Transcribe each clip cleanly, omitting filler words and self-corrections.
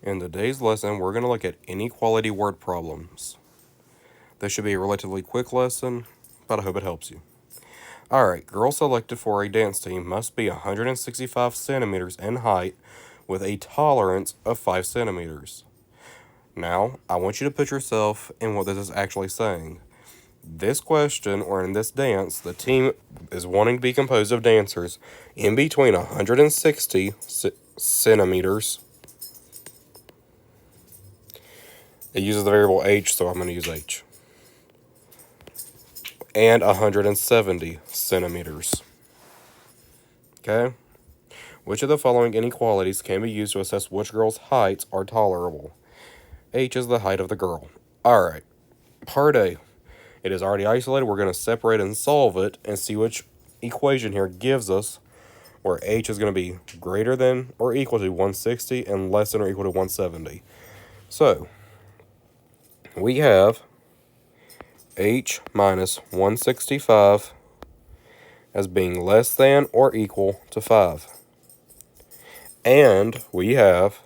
In today's lesson, we're going to look at inequality word problems. This should be a relatively quick lesson, but I hope it helps you. Alright, girl selected for a dance team must be 165 centimeters in height with a tolerance of 5 centimeters. Now, I want you to put yourself in what this is actually saying. This question, or in this dance, the team is wanting to be composed of dancers in between 160 centimeters. It uses the variable h, so I'm going to use h. And 170 centimeters. Okay? Which of the following inequalities can be used to assess which girl's heights are tolerable? H is the height of the girl. Alright. Part A. It is already isolated. We're going to separate and solve it and see which equation here gives us where h is going to be greater than or equal to 160 and less than or equal to 170. So, we have h minus 165 as being less than or equal to 5. And we have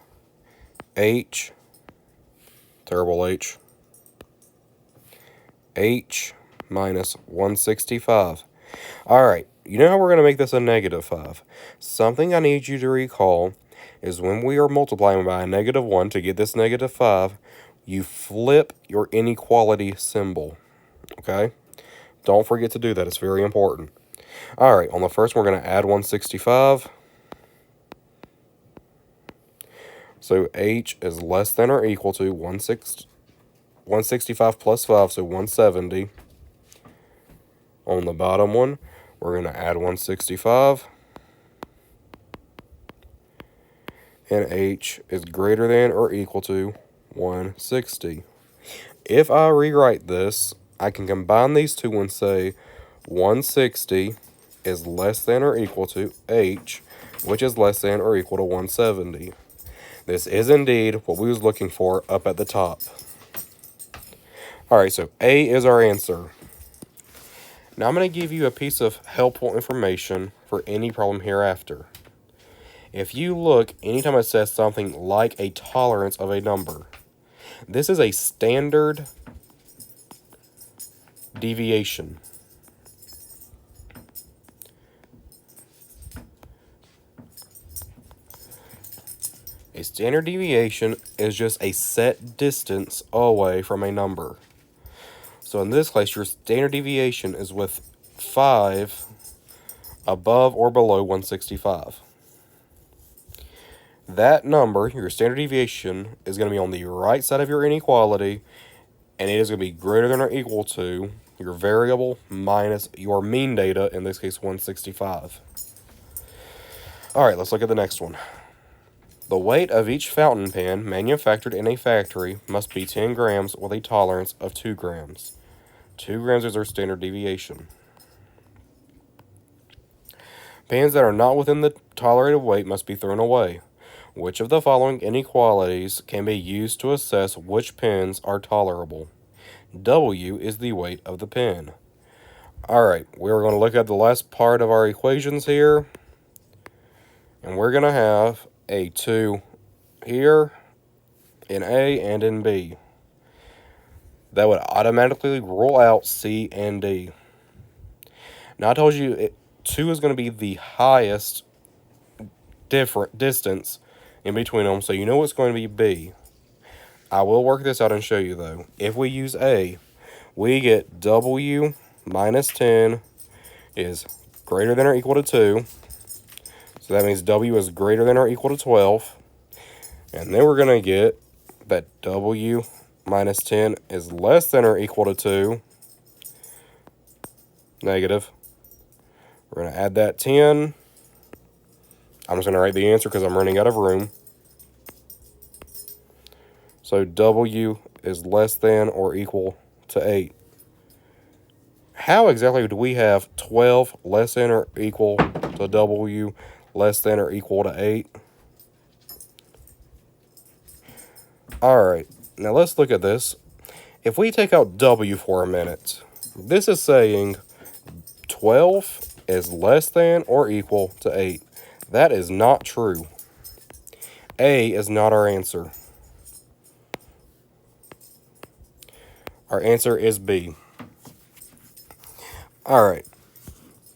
h, terrible h minus 165. Alright, you know how we're going to make this a negative 5. Something I need you to recall is when we are multiplying by a negative 1 to get this negative 5, you flip your inequality symbol. Okay? Don't forget to do that. It's very important. Alright, on the first we're going to add 165. So h is less than or equal to 165 plus 5, so 170. On the bottom one, we're going to add 165. And h is greater than or equal to 160. If I rewrite this, I can combine these two and say 160 is less than or equal to h, which is less than or equal to 170. This is indeed what we was looking for up at the top. Alright, so A is our answer. Now I'm going to give you a piece of helpful information for any problem hereafter. If you look, anytime it says something like a tolerance of a number, this is a standard deviation. A standard deviation is just a set distance away from a number. So in this case, your standard deviation is with 5 above or below 165. That number, your standard deviation, is going to be on the right side of your inequality, and it is going to be greater than or equal to your variable minus your mean data, in this case 165. Alright, let's look at the next one. The weight of each fountain pen manufactured in a factory must be 10 grams with a tolerance of 2 grams. 2 grams is our standard deviation. Pens that are not within the tolerated weight must be thrown away. Which of the following inequalities can be used to assess which pens are tolerable? W is the weight of the pen. Alright, we're going to look at the last part of our equations here. And we're going to have a 2 here, in A and in B. That would automatically rule out C and D. Now I told you 2 is going to be the highest distance in between them, so you know what's going to be B. I will work this out and show you though. If we use A, we get W minus 10 is greater than or equal to 2. So that means W is greater than or equal to 12. And then we're going to get that W minus 10 is less than or equal to 2. Negative. We're going to add that 10. I'm just going to write the answer because I'm running out of room. So W is less than or equal to 8. How exactly do we have 12 less than or equal to W less than or equal to 8? Alright, now let's look at this. If we take out W for a minute, this is saying 12 is less than or equal to 8. That is not true. A is not our answer. Our answer is B. Alright.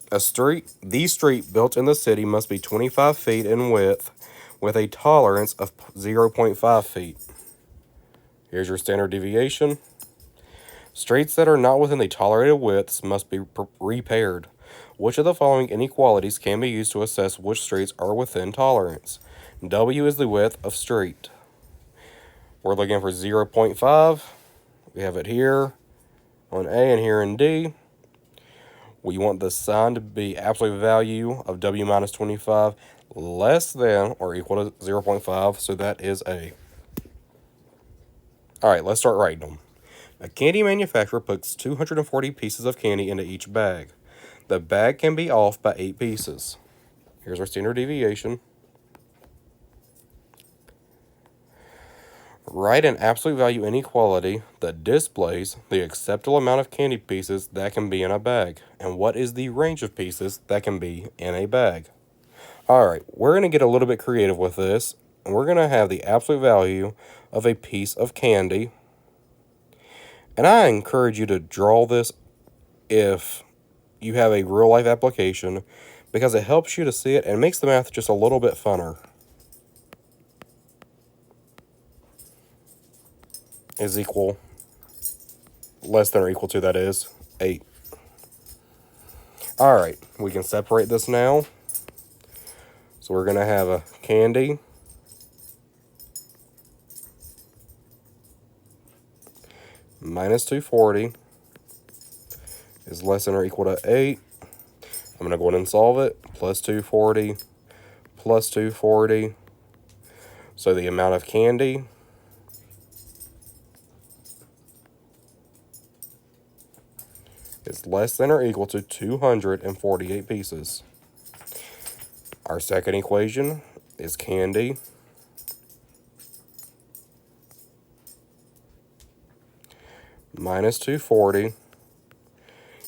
The street built in the city must be 25 feet in width with a tolerance of 0.5 feet. Here's your standard deviation. Streets that are not within the tolerated widths must be repaired. Which of the following inequalities can be used to assess which streets are within tolerance? W is the width of street. We're looking for 0.5. We have it here on A and here in D. We want the sign to be absolute value of W minus 25 less than or equal to 0.5, so that is A. Alright, let's start writing them. A candy manufacturer puts 240 pieces of candy into each bag. The bag can be off by 8 pieces. Here's our standard deviation. Write an absolute value inequality that displays the acceptable amount of candy pieces that can be in a bag, and what is the range of pieces that can be in a bag. Alright, we're going to get a little bit creative with this, and we're going to have the absolute value of a piece of candy. And I encourage you to draw this if you have a real life application, because it helps you to see it and makes the math just a little bit funner. Is equal, less than or equal to, that is, 8. Alright, we can separate this now. So we're going to have a candy minus 240 is less than or equal to 8. I'm going to go ahead and solve it. Plus 240 plus 240. So the amount of candy is less than or equal to 248 pieces. Our second equation is candy minus 240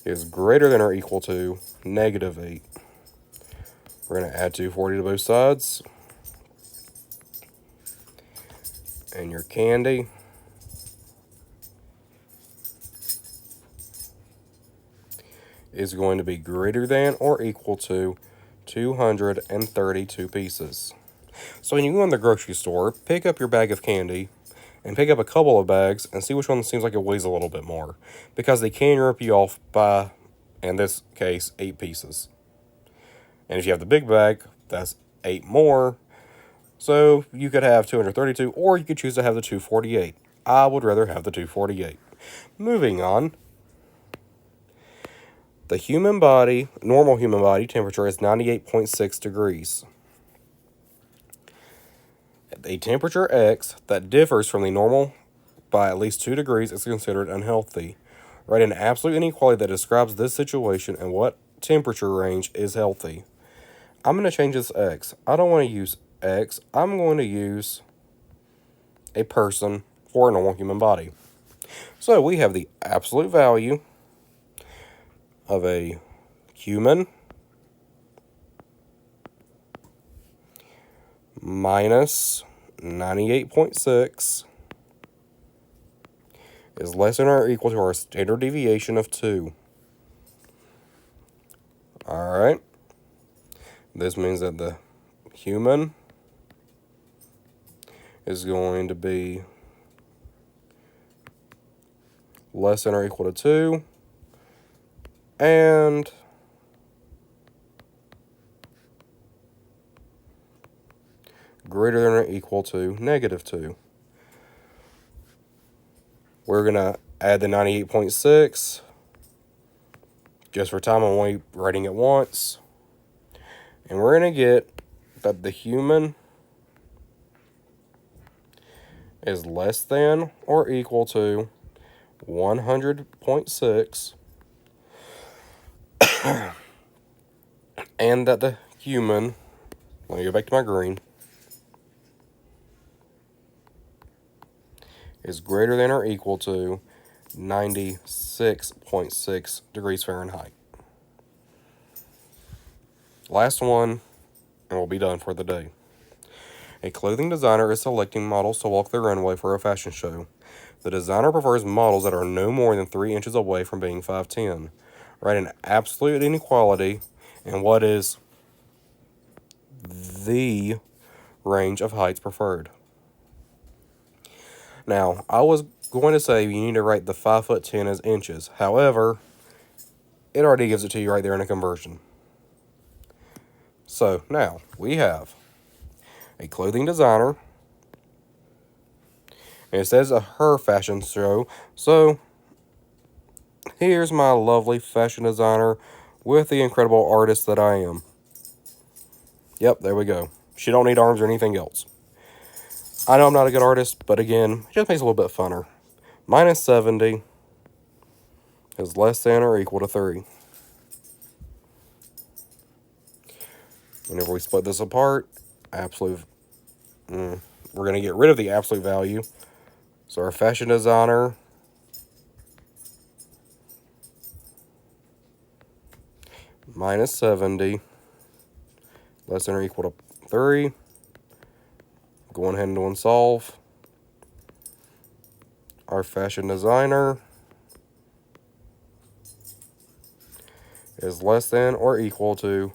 is greater than or equal to negative 8. We're going to add 240 to both sides. And your candy is going to be greater than or equal to 232 pieces. So when you go in the grocery store, pick up your bag of candy and pick up a couple of bags and see which one seems like it weighs a little bit more, because they can rip you off by, in this case, 8 pieces. And if you have the big bag, that's 8 more. So you could have 232, or you could choose to have the 248. I would rather have the 248. Moving on. The human body, normal human body temperature is 98.6 degrees. A temperature X that differs from the normal by at least 2 degrees is considered unhealthy. Write an absolute inequality that describes this situation and what temperature range is healthy. I'm going to change this X. I don't want to use X. I'm going to use a person for a normal human body. So we have the absolute value of a human minus 98.6 is less than or equal to our standard deviation of 2. Alright. This means that the human is going to be less than or equal to 2. And greater than or equal to negative 2. We're going to add the 98.6. Just for time, I'm only writing it once. And we're going to get that the human is less than or equal to 100.6. And that the human, let me go back to my green, is greater than or equal to 96.6 degrees Fahrenheit. Last one, and we'll be done for the day. A clothing designer is selecting models to walk the runway for a fashion show. The designer prefers models that are no more than 3 inches away from being 5'10". Write an absolute inequality and what is the range of heights preferred. Now, I was going to say you need to write the 5'10" as inches. However, it already gives it to you right there in a conversion. So, now, we have a clothing designer. And it says a her fashion show. So, here's my lovely fashion designer with the incredible artist that I am. Yep, there we go. She don't need arms or anything else. I know I'm not a good artist, but again, it just makes it a little bit funner. Minus 70 is less than or equal to 3. Whenever we split this apart, we're going to get rid of the absolute value. So our fashion designer minus 70 less than or equal to 3. Go ahead and do and solve. Our fashion designer is less than or equal to,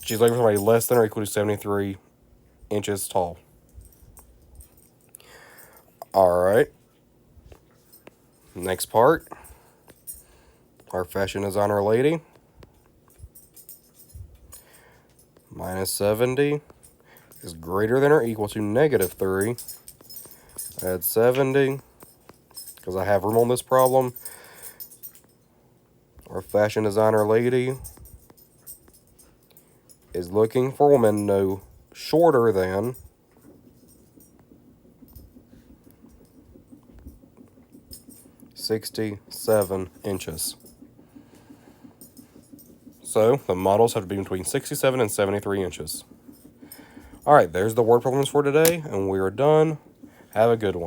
she's looking for somebody less than or equal to 73 inches tall. Alright. Next part. Our fashion designer lady. Minus 70 is greater than or equal to negative 3. Add 70, because I have room on this problem. Our fashion designer lady is looking for a woman no shorter than 67 inches. So the models have to be between 67 and 73 inches. All right, there's the word problems for today, and we are done. Have a good one.